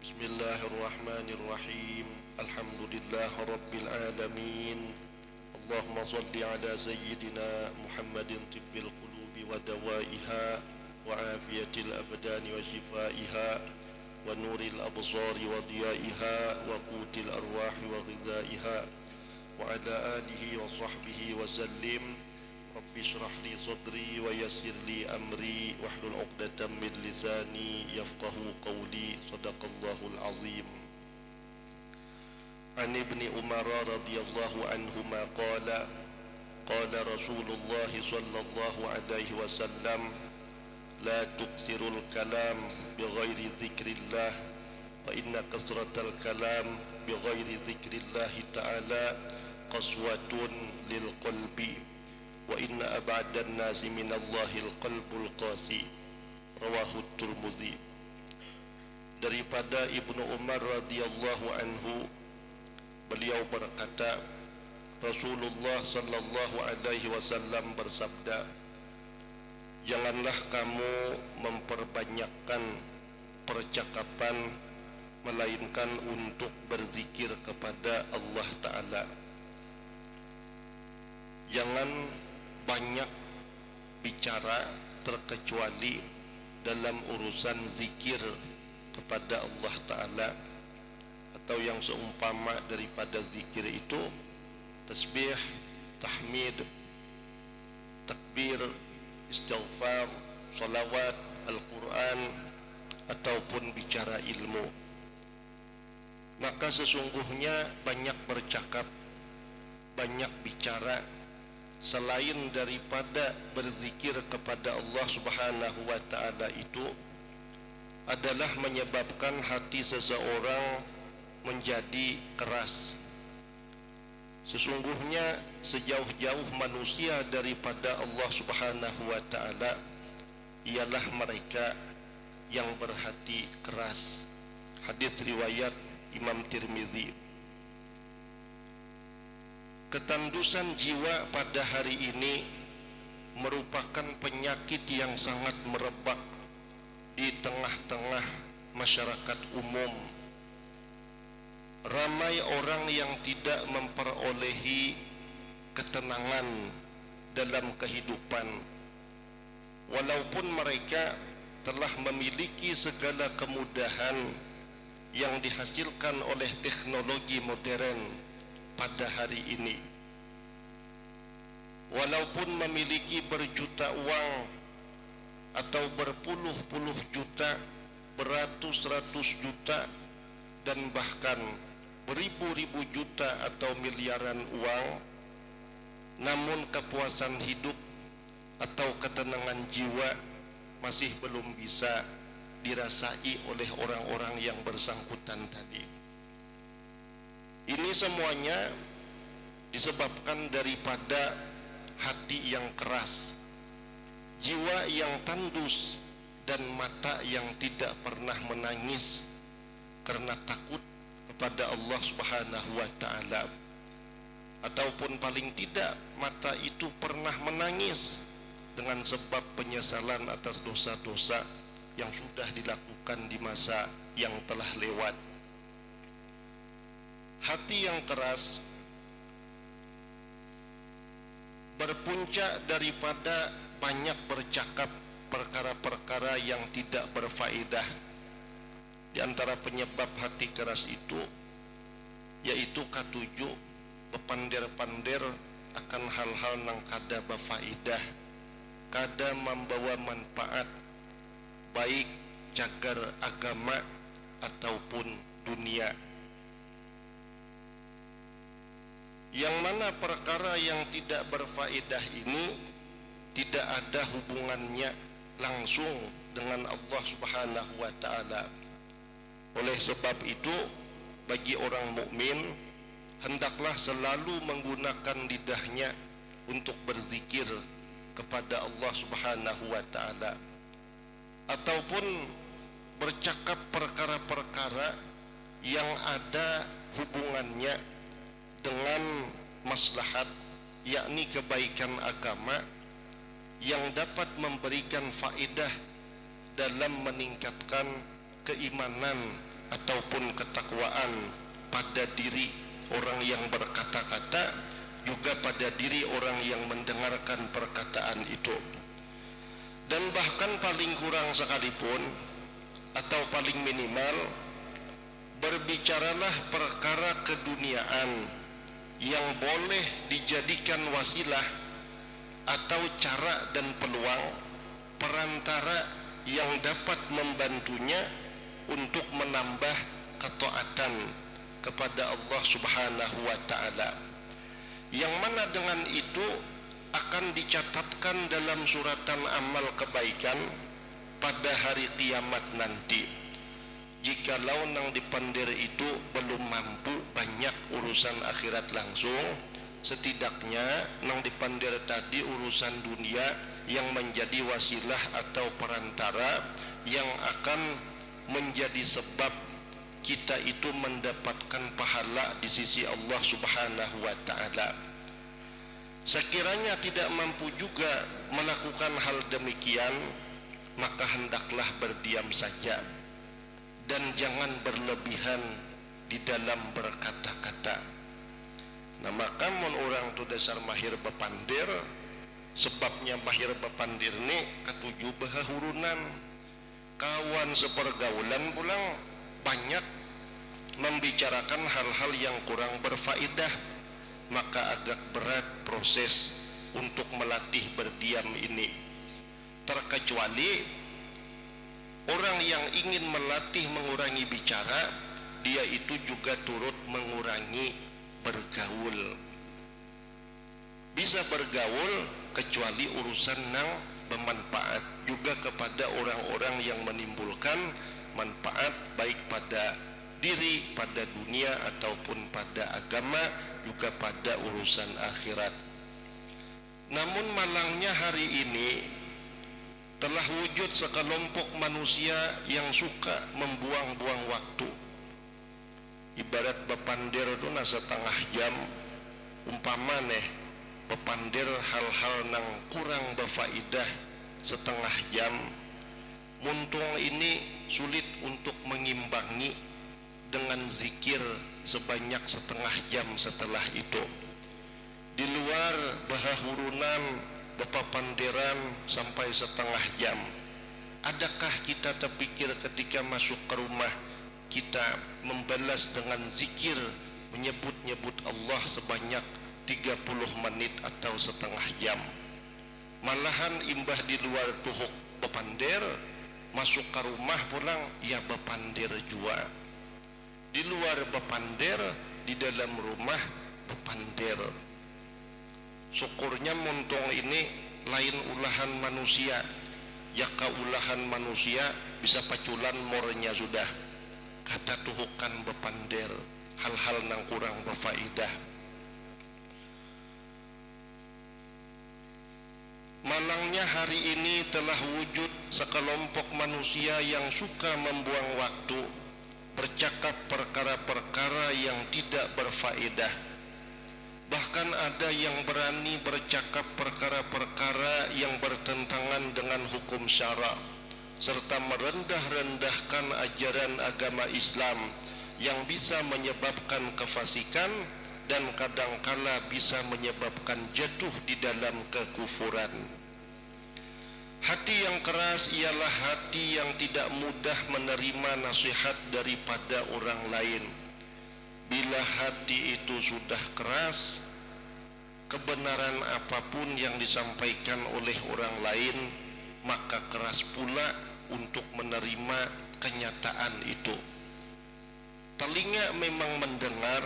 Bismillahirrahmanirrahim. Alhamdulillah Rabbil Alamin. Allahumma salli ala Sayyidina Muhammadin tibbil qulubi wa dawaiha wa afiyatil abdani wa shifaiha wa nuril absari wa diyaiha wa qutil arwahi wa ghidaiha wa ala alihi wa sahbihi wa sallim. Rabbi shrah li sadri wa yassir li amri wahlul 'uqdatam min lisani yafqahu qawli. Shadaqallahul azim. An ibni Umar radhiyallahu anhuma qala qala Rasulullah sallallahu alaihi wasallam la tuksirul kalam bighairi dzikrillah fa inna kasratal kalam bighairi dzikrillah ta'ala qaswatun lil qalbi wa inna ab'adan nasi minallahil qalbul qasi. Rawahu Tirmidzi. Daripada Ibnu Umar radhiyallahu anhu, beliau berkata, Rasulullah sallallahu alaihi wasallam bersabda, janganlah kamu memperbanyakkan percakapan melainkan untuk berzikir kepada Allah Ta'ala. Jangan banyak bicara terkecuali dalam urusan zikir kepada Allah Ta'ala, atau yang seumpama daripada zikir itu tasbih, tahmid, takbir, istighfar, salawat, Al-Quran, ataupun bicara ilmu. Maka sesungguhnya banyak bercakap, banyak bicara selain daripada berzikir kepada Allah Subhanahu wa Ta'ala itu adalah menyebabkan hati seseorang menjadi keras. Sesungguhnya sejauh-jauh manusia daripada Allah Subhanahu wa Ta'ala ialah mereka yang berhati keras. Hadis riwayat Imam Tirmidzi. Ketandusan jiwa pada hari ini merupakan penyakit yang sangat merebak di tengah-tengah masyarakat umum. Ramai orang yang tidak memperolehi ketenangan dalam kehidupan, walaupun mereka telah memiliki segala kemudahan yang dihasilkan oleh teknologi modern pada hari ini. Walaupun memiliki berjuta uang atau berpuluh-puluh juta, beratus-ratus juta, dan bahkan beribu-ribu juta atau miliaran uang, namun kepuasan hidup atau ketenangan jiwa masih belum bisa dirasai oleh orang-orang yang bersangkutan tadi. Ini semuanya disebabkan daripada hati yang keras, jiwa yang tandus, dan mata yang tidak pernah menangis karena takut kepada Allah Subhanahu wa Ta'ala, ataupun paling tidak mata itu pernah menangis dengan sebab penyesalan atas dosa-dosa yang sudah dilakukan di masa yang telah lewat. Hati yang keras berpuncak daripada banyak bercakap perkara-perkara yang tidak berfaedah. Di antara penyebab hati keras itu yaitu katujuh bepandir-pandir akan hal-hal yang kada berfaedah, kada membawa manfaat baik cagar agama ataupun dunia. Yang mana perkara yang tidak berfaedah ini tidak ada hubungannya langsung dengan Allah Subhanahu wa Ta'ala. Oleh sebab itu, bagi orang mukmin hendaklah selalu menggunakan lidahnya untuk berzikir kepada Allah Subhanahu wa Ta'ala, ataupun bercakap perkara-perkara yang ada hubungannya dengan maslahat, yakni kebaikan agama yang dapat memberikan faedah dalam meningkatkan keimanan ataupun ketakwaan pada diri orang yang berkata-kata, juga pada diri orang yang mendengarkan perkataan itu. Dan bahkan paling kurang sekalipun atau paling minimal, berbicaralah perkara keduniaan yang boleh dijadikan wasilah atau cara dan peluang perantara yang dapat membantunya untuk menambah ketaatan kepada Allah Subhanahu wa ta'ala, yang mana dengan itu akan dicatatkan dalam suratan amal kebaikan pada hari kiamat nanti. Jikalau nang dipandir itu belum mampu banyak urusan akhirat langsung, setidaknya nang dipandir tadi urusan dunia yang menjadi wasilah atau perantara yang akan menjadi sebab kita itu mendapatkan pahala di sisi Allah Subhanahu wa ta'ala. Sekiranya tidak mampu juga melakukan hal demikian, maka hendaklah berdiam saja dan jangan berlebihan di dalam berkata-kata. Nah, maka mun orang tu dasar mahir bepandir, sebabnya mahir bepandir ni ketujuh bahahurunan, kawan sepergaulan pulang banyak membicarakan hal-hal yang kurang berfaedah, maka agak berat proses untuk melatih berdiam ini. Terkecuali orang yang ingin melatih mengurangi bicara, dia itu juga turut mengurangi bergaul. Bisa bergaul kecuali urusan yang bermanfaat juga kepada orang-orang yang menimbulkan manfaat baik pada diri, pada dunia ataupun pada agama, juga pada urusan akhirat. Namun malangnya hari ini telah wujud sekelompok manusia yang suka membuang-buang waktu. Ibarat bepandir itu setengah jam, umpama bepandir hal-hal yang kurang berfaedah setengah jam, muntung ini sulit untuk mengimbangi dengan zikir sebanyak setengah jam setelah itu. Di luar bahahurunan bepapandiran sampai setengah jam, adakah kita terpikir ketika masuk ke rumah kita membalas dengan zikir, menyebut-nyebut Allah sebanyak 30 menit atau setengah jam? Malahan imbah di luar tuhuk bepandir, masuk ke rumah pulang ya bepandir jua. Di luar bepandir, di dalam rumah bepandir. Syukurnya muntung ini lain ulahan manusia, jaka ulahan manusia bisa paculan mornya sudah. Kata tuhukan bepandir hal-hal yang kurang berfaedah. Malangnya hari ini telah wujud sekelompok manusia yang suka membuang waktu bercakap perkara-perkara yang tidak berfaedah. Bahkan ada yang berani bercakap perkara-perkara yang bertentangan dengan hukum syara, serta merendah-rendahkan ajaran agama Islam yang bisa menyebabkan kefasikan dan kadangkala bisa menyebabkan jatuh di dalam kekufuran. Hati yang keras ialah hati yang tidak mudah menerima nasihat daripada orang lain. Bila hati itu sudah keras, kebenaran apapun yang disampaikan oleh orang lain, maka keras pula untuk menerima kenyataan itu. Telinga memang mendengar,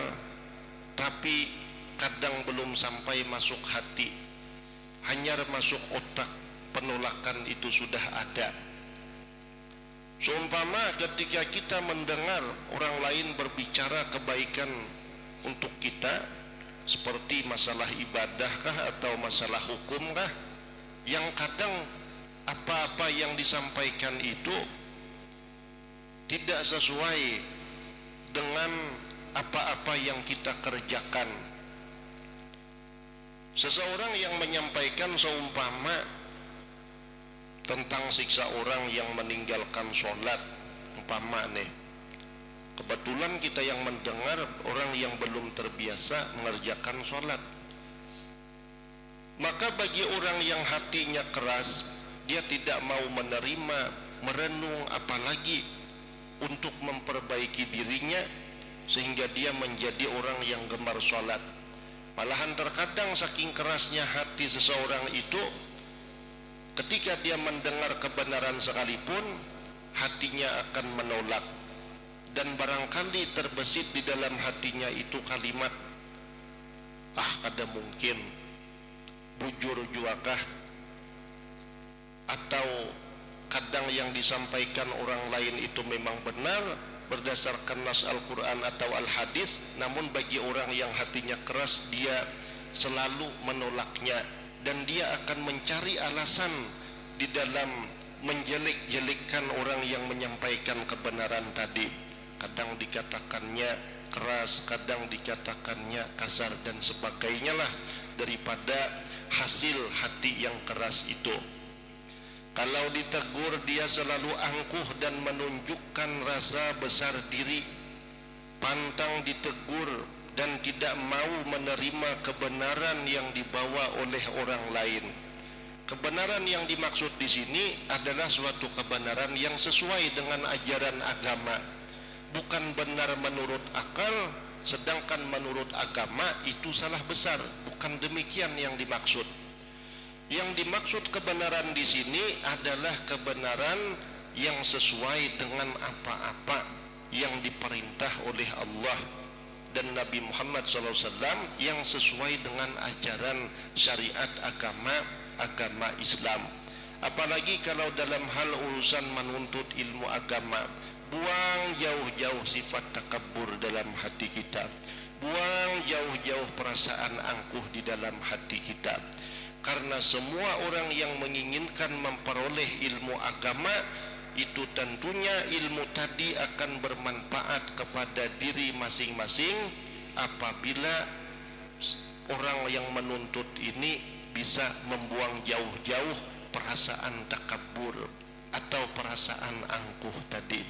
tapi kadang belum sampai masuk hati, hanya masuk otak, penolakan itu sudah ada. Seumpama ketika kita mendengar orang lain berbicara kebaikan untuk kita, seperti masalah ibadahkah atau masalah hukumkah, yang kadang apa-apa yang disampaikan itu tidak sesuai dengan apa-apa yang kita kerjakan. Seseorang yang menyampaikan seumpama tentang siksa orang yang meninggalkan sholat, umpama Kebetulan kita yang mendengar orang yang belum terbiasa mengerjakan sholat. Maka bagi orang yang hatinya keras, dia tidak mau menerima, merenung, apalagi untuk memperbaiki dirinya, sehingga dia menjadi orang yang gemar sholat. Malahan terkadang saking kerasnya hati seseorang itu, ketika dia mendengar kebenaran sekalipun, hatinya akan menolak. Dan barangkali terbesit di dalam hatinya itu kalimat, kada mungkin, bujur juakah, atau kadang yang disampaikan orang lain itu memang benar berdasarkan nas Al-Quran atau Al-Hadis, namun bagi orang yang hatinya keras, dia selalu menolaknya, dan dia akan mencari alasan di dalam menjelek-jelekkan orang yang menyampaikan kebenaran tadi. Kadang dikatakannya keras, kadang dikatakannya kasar dan sebagainya lah, daripada hasil hati yang keras itu. Kalau ditegur, dia selalu angkuh dan menunjukkan rasa besar diri, pantang ditegur dan tidak mau menerima kebenaran yang dibawa oleh orang lain. Kebenaran yang dimaksud di sini adalah suatu kebenaran yang sesuai dengan ajaran agama, bukan benar menurut akal, sedangkan menurut agama itu salah besar. Bukan demikian yang dimaksud. Yang dimaksud kebenaran di sini adalah kebenaran yang sesuai dengan apa-apa yang diperintah oleh Allah dan Nabi Muhammad SAW, yang sesuai dengan ajaran syariat agama Islam. Apalagi kalau dalam hal urusan menuntut ilmu agama, buang jauh-jauh sifat takabur dalam hati kita, buang jauh-jauh perasaan angkuh di dalam hati kita. Karena semua orang yang menginginkan memperoleh ilmu agama itu, tentunya ilmu tadi akan bermanfaat kepada diri masing-masing apabila orang yang menuntut ini bisa membuang jauh-jauh perasaan takabur atau perasaan angkuh tadi.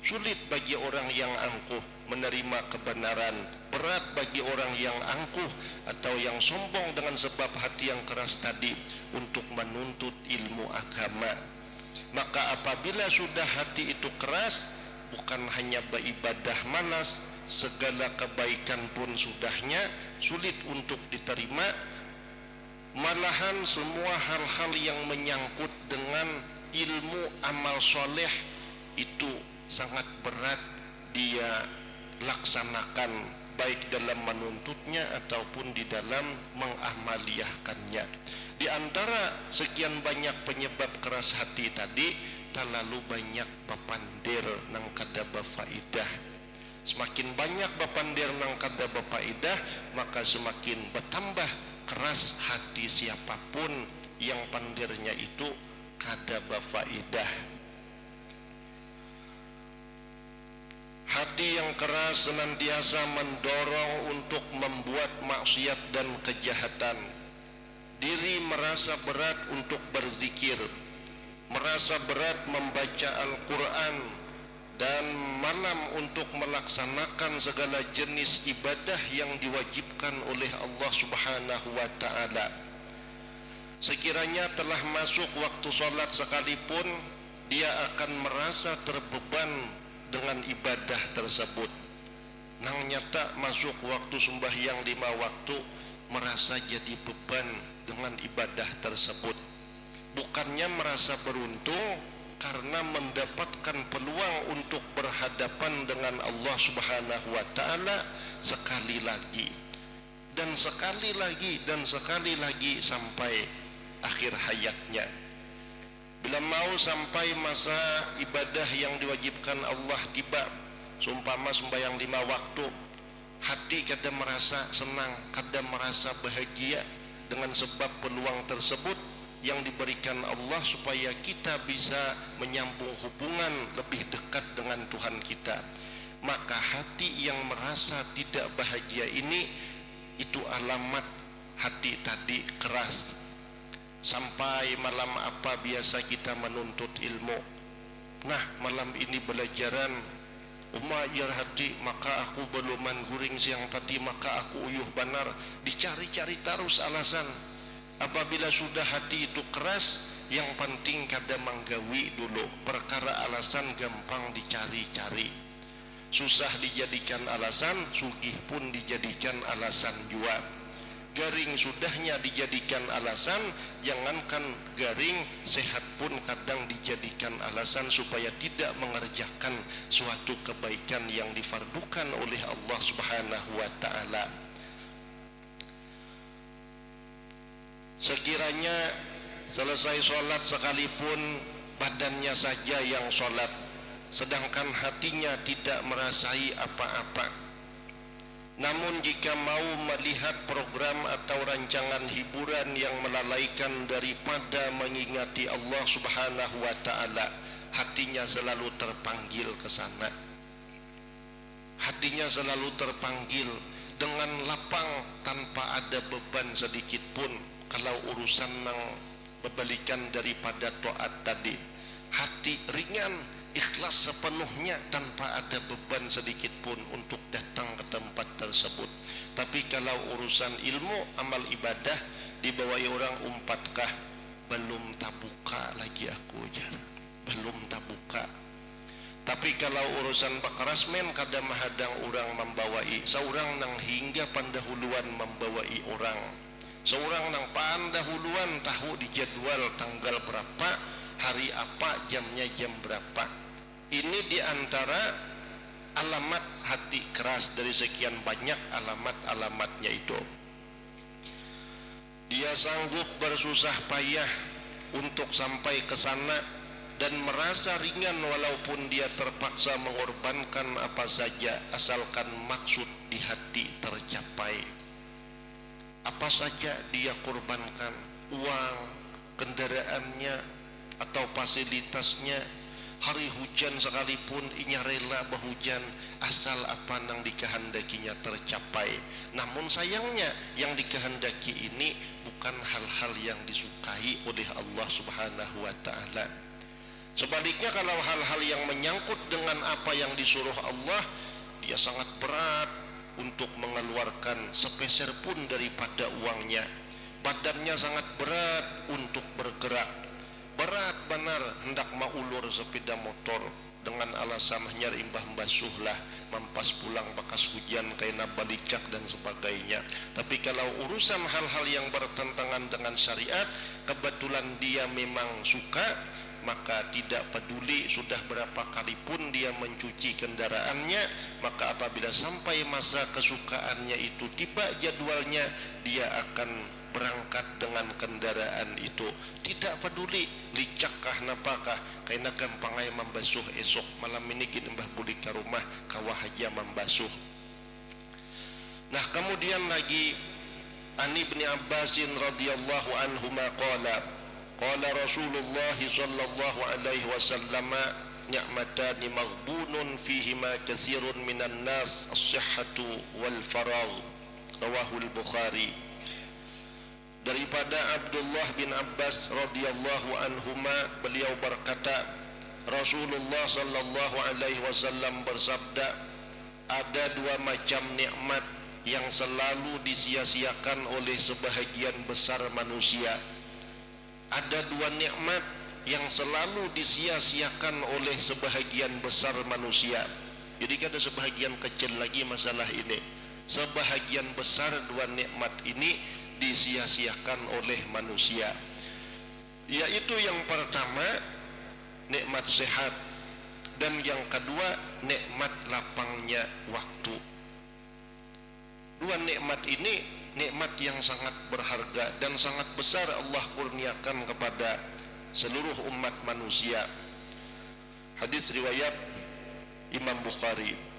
Sulit bagi orang yang angkuh menerima kebenaran, berat bagi orang yang angkuh atau yang sombong dengan sebab hati yang keras tadi untuk menuntut ilmu agama. Maka apabila sudah hati itu keras, bukan hanya beribadah malas, segala kebaikan pun sudahnya sulit untuk diterima. Malahan semua hal-hal yang menyangkut dengan ilmu amal soleh itu sangat berat dia laksanakan, baik dalam menuntutnya ataupun di dalam mengamaliyahkannya. Di antara sekian banyak penyebab keras hati tadi, terlalu banyak bapandir nang kada bafaidah. Semakin banyak bapandir nang kada bafaidah, maka semakin bertambah keras hati siapapun yang pandirnya itu kada bafaidah. Hati yang keras senantiasa mendorong untuk membuat maksiat dan kejahatan. Diri merasa berat untuk berzikir, merasa berat membaca Al-Quran, dan malam untuk melaksanakan segala jenis ibadah yang diwajibkan oleh Allah Subhanahu wa Ta'ala. Sekiranya telah masuk waktu sholat sekalipun, dia akan merasa terbeban dengan ibadah tersebut. Nang nyata masuk waktu sembahyang 5 waktu, merasa jadi beban dengan ibadah tersebut. Bukannya merasa beruntung karena mendapatkan peluang untuk berhadapan dengan Allah Subhanahu wa Ta'ala sekali lagi dan sekali lagi dan sekali lagi sampai akhir hayatnya. Bila mau sampai masa ibadah yang diwajibkan Allah tiba, seumpama sembahyang 5 waktu, hati kadang merasa senang, kadang merasa bahagia dengan sebab peluang tersebut yang diberikan Allah supaya kita bisa menyambung hubungan lebih dekat dengan Tuhan kita. Maka hati yang merasa tidak bahagia ini, itu alamat hati tadi keras. Sampai malam apa biasa kita menuntut ilmu. Nah, malam ini belajaran Uma ajar hati, maka aku beluman guring siang tadi, maka aku uyuh banar. Dicari-cari terus alasan. Apabila sudah hati itu keras, yang penting kada manggawi dulu. Perkara alasan gampang dicari-cari, susah dijadikan alasan, sugih pun dijadikan alasan jua. Garing sudahnya dijadikan alasan, jangankan garing, sehat pun kadang dijadikan alasan supaya tidak mengerjakan suatu kebaikan yang difardukan oleh Allah Subhanahu wa ta'ala. Sekiranya selesai sholat sekalipun badannya saja yang sholat, sedangkan hatinya tidak merasai apa-apa. Namun jika mau melihat program atau rancangan hiburan yang melalaikan daripada mengingati Allah Subhanahu wa ta'ala, hatinya selalu terpanggil ke sana. Hatinya selalu terpanggil dengan lapang tanpa ada beban sedikit pun. Kalau urusan yang berbalikan daripada taat tadi, hati ringan, ikhlas sepenuhnya tanpa ada beban sedikit pun untuk datang ke tempat tersebut. Tapi kalau urusan ilmu, amal ibadah dibawai orang umpatkah, belum tabuka lagi aku jar, belum tabuka. Tapi kalau urusan bakarasmen kada mahadang orang membawai, seorang nang hingga pandahuluan membawai orang, seorang nang pandahuluan tahu di jadwal tanggal berapa, hari apa, jamnya jam berapa. Ini diantara alamat hati keras dari sekian banyak alamat-alamatnya itu. Dia sanggup bersusah payah untuk sampai ke sana dan merasa ringan walaupun dia terpaksa mengorbankan apa saja asalkan maksud di hati tercapai. Apa saja dia korbankan, uang, kendaraannya atau fasilitasnya. Hari hujan sekalipun inya rela berhujan asal apa nang dikehendakinya tercapai. Namun sayangnya yang dikehendaki ini bukan hal-hal yang disukai oleh Allah Subhanahu wa ta'ala. Sebaliknya kalau hal-hal yang menyangkut dengan apa yang disuruh Allah, dia sangat berat untuk mengeluarkan sepeser pun daripada uangnya. Badannya sangat berat untuk bergerak. Berat benar hendak maulur sepeda motor dengan alasan hanya imbah basuh lah, mampas pulang bekas hujan kaina balicak dan sebagainya. Tapi kalau urusan hal-hal yang bertentangan dengan syariat, kebetulan dia memang suka, maka tidak peduli sudah berapa kali pun dia mencuci kendaraannya, maka apabila sampai masa kesukaannya itu tiba jadwalnya, dia akan berangkat dengan kendaraan itu, tidak peduli licakkah napakah, karena gampangai membasuh esok malam ini gini mbah budi ke rumah kawah aja membasuh. Nah kemudian lagi Ani bin Abbasin radhiyallahu anhuma qala qala Rasulullah sallallahu alaihi wasallam ni'matani maghbunun fihima katsirun minan nas as-sihhatu wal faragh, rawahul Bukhari. Daripada Abdullah bin Abbas radhiyallahu anhuma, beliau berkata, Rasulullah sallallahu alaihi wasallam bersabda, ada dua macam nikmat yang selalu disia-siakan oleh sebahagian besar manusia. Ada dua nikmat yang selalu disia-siakan oleh sebahagian besar manusia. Jadi ada sebahagian kecil lagi masalah ini. Sebahagian besar dua nikmat ini disia-siakan oleh manusia, yaitu yang pertama nikmat sehat, dan yang kedua nikmat lapangnya waktu. Dua nikmat ini nikmat yang sangat berharga dan sangat besar Allah kurniakan kepada seluruh umat manusia. Hadis riwayat Imam Bukhari.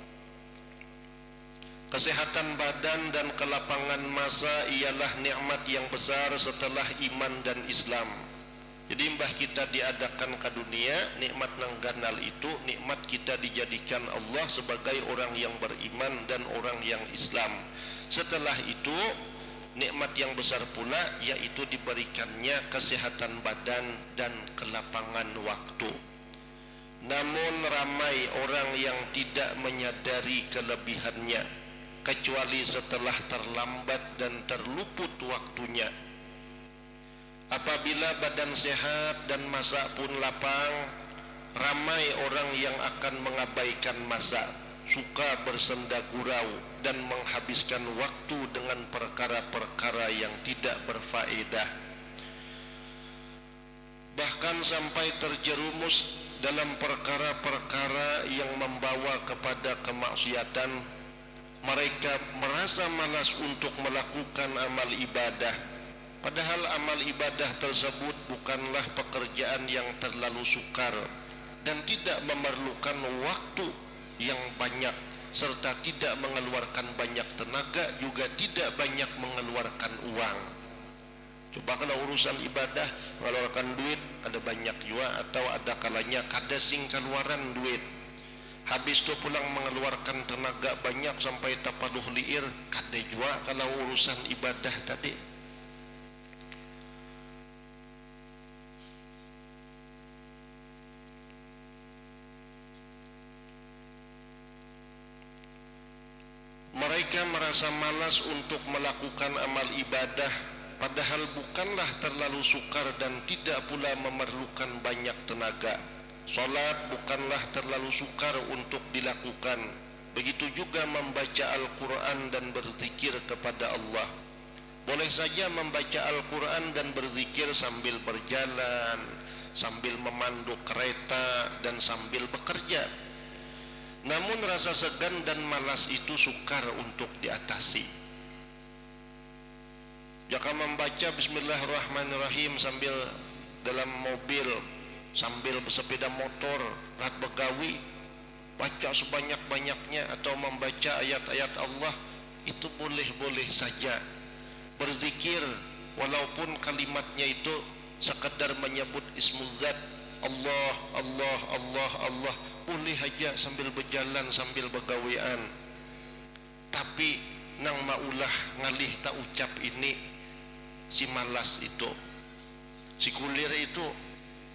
Kesehatan badan dan kelapangan masa ialah nikmat yang besar setelah iman dan Islam. Jadi mbah kita diadakan ke dunia, nikmat nang ganal itu nikmat kita dijadikan Allah sebagai orang yang beriman dan orang yang Islam. Setelah itu nikmat yang besar pula yaitu diberikannya kesehatan badan dan kelapangan waktu. namun ramai orang yang tidak menyadari kelebihannya kecuali setelah terlambat dan terluput waktunya. Apabila badan sehat dan masa pun lapang, ramai orang yang akan mengabaikan masa, suka bersenda gurau dan menghabiskan waktu dengan perkara-perkara yang tidak berfaedah, bahkan sampai terjerumus dalam perkara-perkara yang membawa kepada kemaksiatan. Mereka merasa malas untuk melakukan amal ibadah, padahal amal ibadah tersebut bukanlah pekerjaan yang terlalu sukar dan tidak memerlukan waktu yang banyak, serta tidak mengeluarkan banyak tenaga, juga tidak banyak mengeluarkan uang. Coba kalau urusan ibadah mengeluarkan duit ada banyak juga, atau ada kalanya kada sing keluaran duit, habis itu pulang mengeluarkan tenaga banyak sampai tapaduh liir, kada juga kalau urusan ibadah tadi. Mereka merasa malas untuk melakukan amal ibadah, padahal bukanlah terlalu sukar dan tidak pula memerlukan banyak tenaga. Salat bukanlah terlalu sukar untuk dilakukan. Begitu juga membaca Al-Quran dan berzikir kepada Allah. Boleh saja membaca Al-Quran dan berzikir sambil berjalan, sambil memandu kereta, dan sambil bekerja. Namun rasa segan dan malas itu sukar untuk diatasi. Jika membaca Bismillahirrahmanirrahim sambil dalam mobil, sambil bersepeda motor, rat begawi, baca sebanyak-banyaknya, atau membaca ayat-ayat Allah, itu boleh-boleh saja. Berzikir walaupun kalimatnya itu sekadar menyebut ismuzat Allah, Allah, Allah, Allah, boleh aja sambil berjalan, sambil begawian. Tapi nang maulah ngalih tak ucap ini, si malas itu, si kulir itu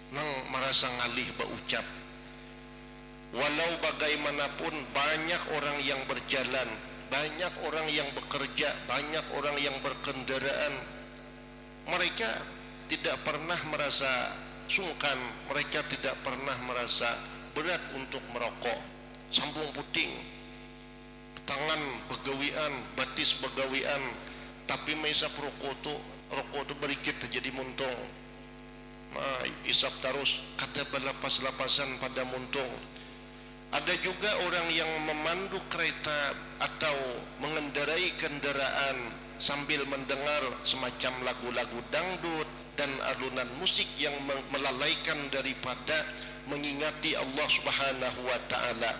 nang merasa ngalih berucap. Walau bagaimanapun banyak orang yang berjalan, banyak orang yang bekerja, banyak orang yang berkendaraan, mereka tidak pernah merasa sungkan, mereka tidak pernah merasa berat untuk merokok, sambung puting, tangan begawian, batis begawian, tapi meisap rokok tu berikit jadi muntung. Isap terus kada berlapas-lapasan pada muntung. Ada juga orang yang memandu kereta atau mengendarai kendaraan sambil mendengar semacam lagu-lagu dangdut dan alunan musik yang melalaikan daripada mengingati Allah Subhanahu wa ta'ala.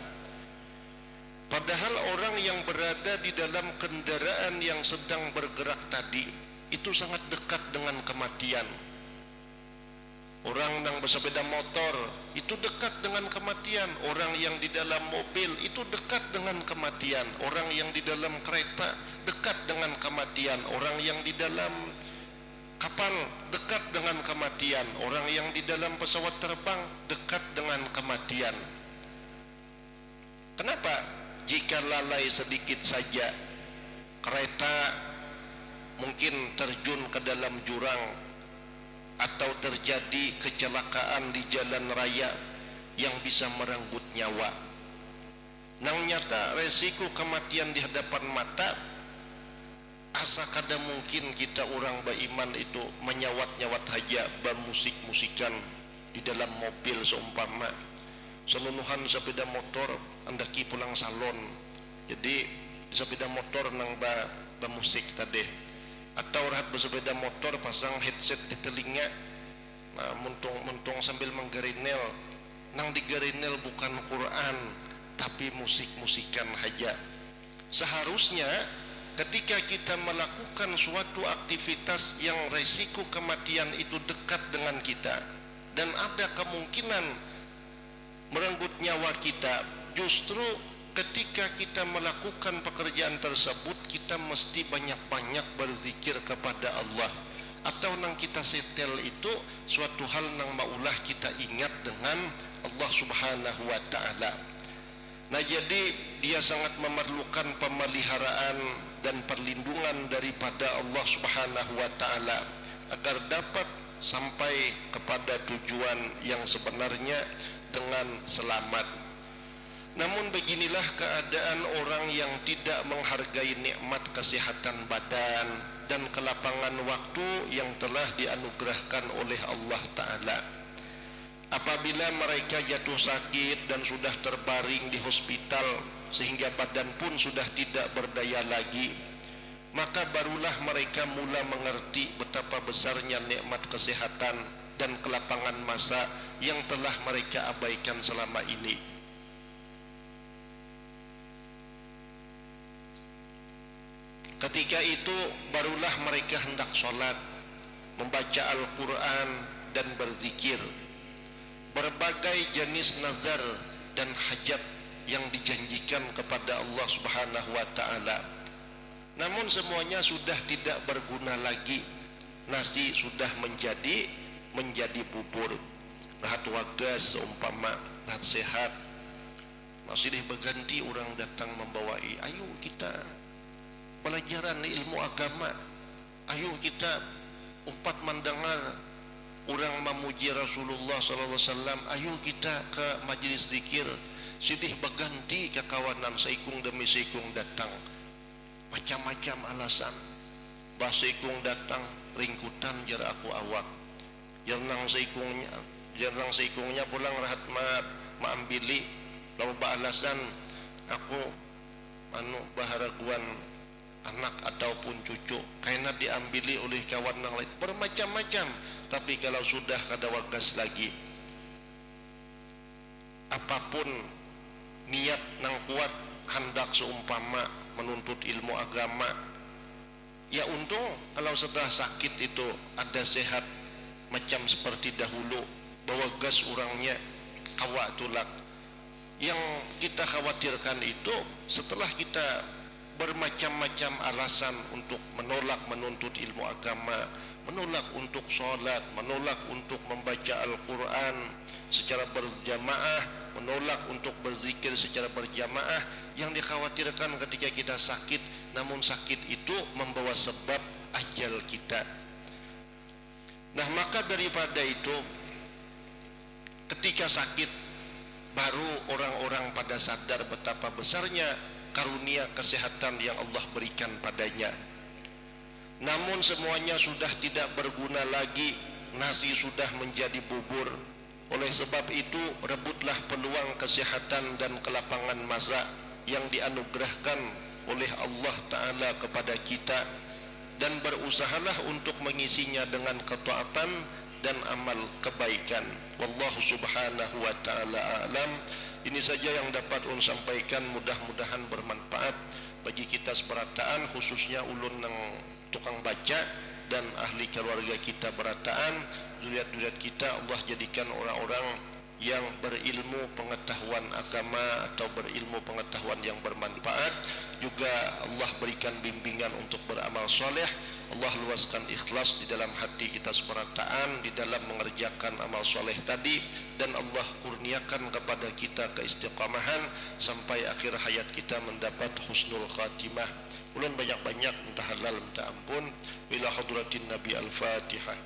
Padahal orang yang berada di dalam kendaraan yang sedang bergerak tadi itu sangat dekat dengan kematian. Orang yang bersepeda motor itu dekat dengan kematian. Orang yang di dalam mobil itu dekat dengan kematian. Orang yang di dalam kereta dekat dengan kematian. Orang yang di dalam kapal dekat dengan kematian. Orang yang di dalam pesawat terbang dekat dengan kematian. Kenapa? Jika lalai sedikit saja, kereta mungkin terjun ke dalam jurang atau terjadi kecelakaan di jalan raya yang bisa merenggut nyawa. Nang nyata resiko kematian di hadapan mata, asa kada mungkin kita orang beriman itu menyawat-nyawat haja bermusik-musikan di dalam mobil seumpama. Selunuhan sepeda motor andaki pulang salon, jadi di sepeda motor nang bermusik tadi, atau rahat bersepeda motor pasang headset di telinga, nah, muntung sambil menggerinel, nang digerinel bukan Quran tapi musik-musikan haja. Seharusnya ketika kita melakukan suatu aktivitas yang resiko kematian itu dekat dengan kita dan ada kemungkinan merenggut nyawa kita, justru ketika kita melakukan pekerjaan tersebut kita mesti banyak-banyak berzikir kepada Allah. Atau nang kita setel itu suatu hal nang maulah kita ingat dengan Allah Subhanahu wa taala. Nah, jadi dia sangat memerlukan pemeliharaan dan perlindungan daripada Allah Subhanahu wa taala agar dapat sampai kepada tujuan yang sebenarnya dengan selamat. Namun beginilah keadaan orang yang tidak menghargai nikmat kesehatan badan dan kelapangan waktu yang telah dianugerahkan oleh Allah Ta'ala. Apabila mereka jatuh sakit dan sudah terbaring di hospital sehingga badan pun sudah tidak berdaya lagi, maka barulah mereka mula mengerti betapa besarnya nikmat kesehatan dan kelapangan masa yang telah mereka abaikan selama ini. Ketika itu barulah mereka hendak sholat, membaca Al-Quran dan berzikir. Berbagai jenis nazar dan hajat yang dijanjikan kepada Allah Subhanahu wa ta'ala. Namun semuanya sudah tidak berguna lagi. Nasi sudah menjadi bubur. Rahat wagas seumpama rahat sehat. Masih berganti orang datang membawai, ayo kita pelajaran ilmu agama, ayo kita umpat mendengar orang memuji Rasulullah SAW, ayo kita ke majlis zikir. Sidih berganti ke kawanan seikung demi seikung datang, macam-macam alasan. Bah seikung datang ringkutan jar aku awak, jernang seikungnya pulang rahat maambili lalu alasan aku baharaguan anak ataupun cucu karena diambili oleh kawan yang lain, bermacam-macam. Tapi kalau sudah kada wagas lagi, apapun niat nang kuat hendak seumpama menuntut ilmu agama, ya untung kalau sudah sakit itu ada sehat macam seperti dahulu, bawa gas orangnya awak tulak. Yang kita khawatirkan itu setelah kita bermacam-macam alasan untuk menolak menuntut ilmu agama, menolak untuk sholat, menolak untuk membaca Al-Quran secara berjamaah, menolak untuk berzikir secara berjamaah. Yang dikhawatirkan ketika kita sakit, namun sakit itu membawa sebab ajal kita. Nah, maka daripada itu, ketika sakit baru orang-orang pada sadar betapa besarnya karunia kesehatan yang Allah berikan padanya. Namun semuanya sudah tidak berguna lagi, nasi sudah menjadi bubur. Oleh sebab itu, rebutlah peluang kesehatan dan kelapangan masa yang dianugerahkan oleh Allah Ta'ala kepada kita, dan berusahalah untuk mengisinya dengan ketaatan dan amal kebaikan. Wallahu subhanahu wa ta'ala a'lam. Ini saja yang dapat ulun sampaikan, mudah-mudahan bermanfaat bagi kita seberataan, khususnya ulun yang tukang baca dan ahli keluarga kita berataan. Zuriat-zuriat kita Allah jadikan orang-orang yang berilmu pengetahuan agama atau berilmu pengetahuan yang bermanfaat. Juga Allah berikan bimbingan untuk beramal soleh. Allah luaskan ikhlas di dalam hati kita seberataan di dalam mengerjakan amal soleh tadi, dan Allah kurniakan kepada kita keistiqamahan sampai akhir hayat kita mendapat husnul khatimah. Ulun banyak-banyak minta halal minta ampun. Ila hadratin Nabi al-Fatihah.